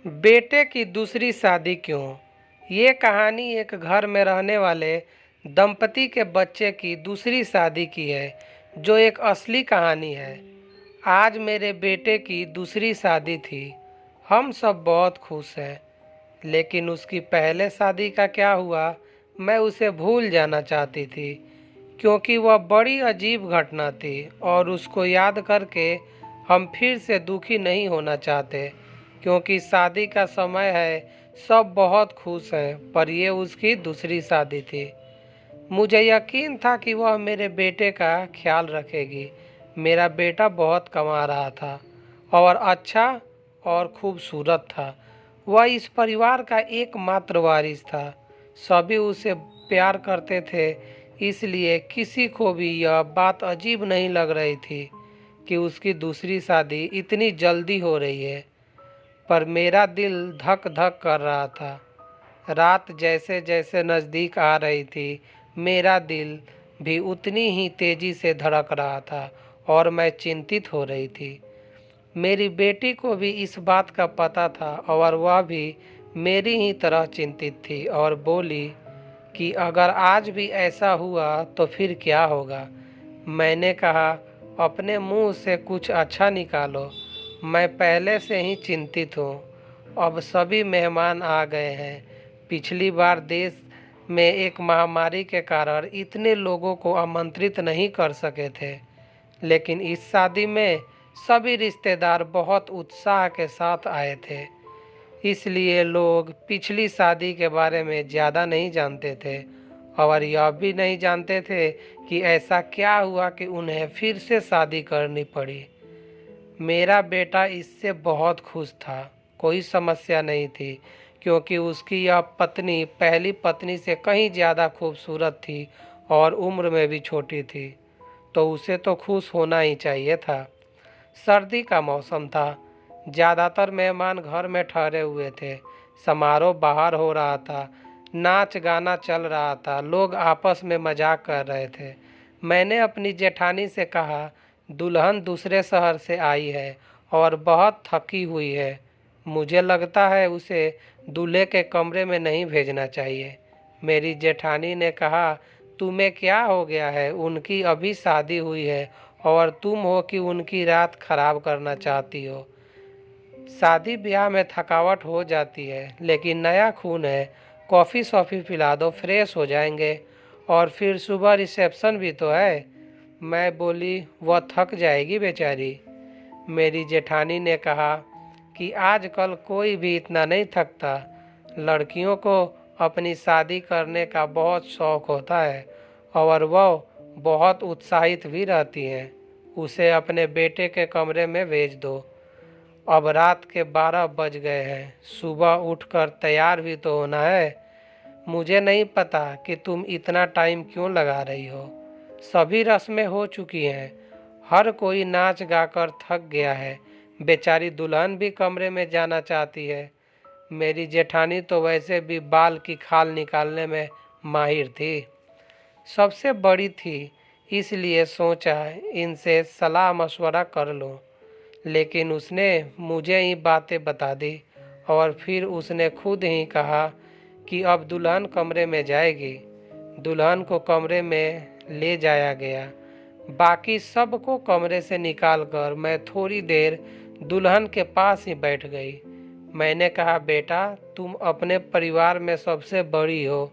बेटे की दूसरी शादी क्यों? ये कहानी एक घर में रहने वाले दंपति के बच्चे की दूसरी शादी की है, जो एक असली कहानी है। आज मेरे बेटे की दूसरी शादी थी। हम सब बहुत खुश हैं, लेकिन उसकी पहले शादी का क्या हुआ, मैं उसे भूल जाना चाहती थी, क्योंकि वह बड़ी अजीब घटना थी और उसको याद करके हम फिर से दुखी नहीं होना चाहते। क्योंकि शादी का समय है, सब बहुत खुश हैं, पर यह उसकी दूसरी शादी थी। मुझे यकीन था कि वह मेरे बेटे का ख्याल रखेगी। मेरा बेटा बहुत कमा रहा था और अच्छा और खूबसूरत था। वह इस परिवार का एकमात्र वारिस था। सभी उसे प्यार करते थे, इसलिए किसी को भी यह बात अजीब नहीं लग रही थी कि उसकी दूसरी शादी इतनी जल्दी हो रही है। पर मेरा दिल धक धक कर रहा था। रात जैसे जैसे नज़दीक आ रही थी, मेरा दिल भी उतनी ही तेज़ी से धड़क रहा था और मैं चिंतित हो रही थी। मेरी बेटी को भी इस बात का पता था और वह भी मेरी ही तरह चिंतित थी और बोली कि अगर आज भी ऐसा हुआ तो फिर क्या होगा। मैंने कहा, अपने मुंह से कुछ अच्छा निकालो। मैं पहले से ही चिंतित हूँ। अब सभी मेहमान आ गए हैं। पिछली बार देश में एक महामारी के कारण इतने लोगों को आमंत्रित नहीं कर सके थे, लेकिन इस शादी में सभी रिश्तेदार बहुत उत्साह के साथ आए थे। इसलिए लोग पिछली शादी के बारे में ज़्यादा नहीं जानते थे और यह भी नहीं जानते थे कि ऐसा क्या हुआ कि उन्हें फिर से शादी करनी पड़ी। मेरा बेटा इससे बहुत खुश था। कोई समस्या नहीं थी, क्योंकि उसकी यह पत्नी पहली पत्नी से कहीं ज़्यादा खूबसूरत थी और उम्र में भी छोटी थी, तो उसे तो खुश होना ही चाहिए था। सर्दी का मौसम था। ज़्यादातर मेहमान घर में ठहरे हुए थे। समारोह बाहर हो रहा था। नाच गाना चल रहा था। लोग आपस में मजाक कर रहे थे। मैंने अपनी जेठानी से कहा, दुल्हन दूसरे शहर से आई है और बहुत थकी हुई है। मुझे लगता है उसे दूल्हे के कमरे में नहीं भेजना चाहिए। मेरी जेठानी ने कहा, तुम्हें क्या हो गया है? उनकी अभी शादी हुई है और तुम हो कि उनकी रात खराब करना चाहती हो। शादी ब्याह में थकावट हो जाती है, लेकिन नया खून है। कॉफ़ी शॉफ़ी पिला दो, फ्रेश हो जाएंगे। और फिर सुबह रिसेप्शन भी तो है। मैं बोली, वह थक जाएगी बेचारी। मेरी जेठानी ने कहा कि आजकल कोई भी इतना नहीं थकता। लड़कियों को अपनी शादी करने का बहुत शौक़ होता है और वह बहुत उत्साहित भी रहती हैं। उसे अपने बेटे के कमरे में भेज दो। अब रात के 12 बज गए हैं। सुबह उठकर तैयार भी तो होना है। मुझे नहीं पता कि तुम इतना टाइम क्यों लगा रही हो। सभी रस्में हो चुकी हैं। हर कोई नाच गाकर थक गया है। बेचारी दुल्हन भी कमरे में जाना चाहती है। मेरी जेठानी तो वैसे भी बाल की खाल निकालने में माहिर थी, सबसे बड़ी थी, इसलिए सोचा इनसे सलाह मशवरा कर लूं। लेकिन उसने मुझे ही बातें बता दी और फिर उसने खुद ही कहा कि अब दुल्हन कमरे में जाएगी। दुल्हन को कमरे में ले जाया गया। बाकी सबको कमरे से निकालकर मैं थोड़ी देर दुल्हन के पास ही बैठ गई। मैंने कहा, बेटा, तुम अपने परिवार में सबसे बड़ी हो।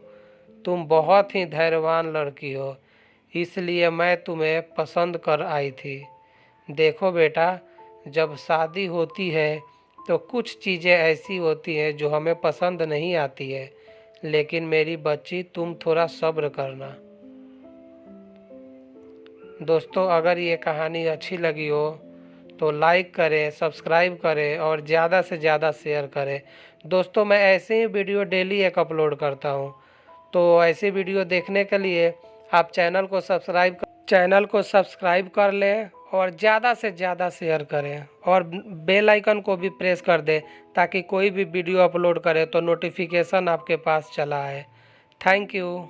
तुम बहुत ही धैर्यवान लड़की हो, इसलिए मैं तुम्हें पसंद कर आई थी। देखो बेटा, जब शादी होती है तो कुछ चीज़ें ऐसी होती हैं जो हमें पसंद नहीं आती है, लेकिन मेरी बच्ची, तुम थोड़ा सब्र करना। दोस्तों, अगर ये कहानी अच्छी लगी हो तो लाइक करें, सब्सक्राइब करें और ज़्यादा से ज़्यादा शेयर करें। दोस्तों, मैं ऐसे ही वीडियो डेली एक अपलोड करता हूँ, तो ऐसी वीडियो देखने के लिए आप चैनल को सब्सक्राइब कर लें और ज़्यादा से ज़्यादा शेयर करें और बेल आइकन को भी प्रेस कर दें, ताकि कोई भी वीडियो अपलोड करें तो नोटिफिकेशन आपके पास चला आए। Thank you.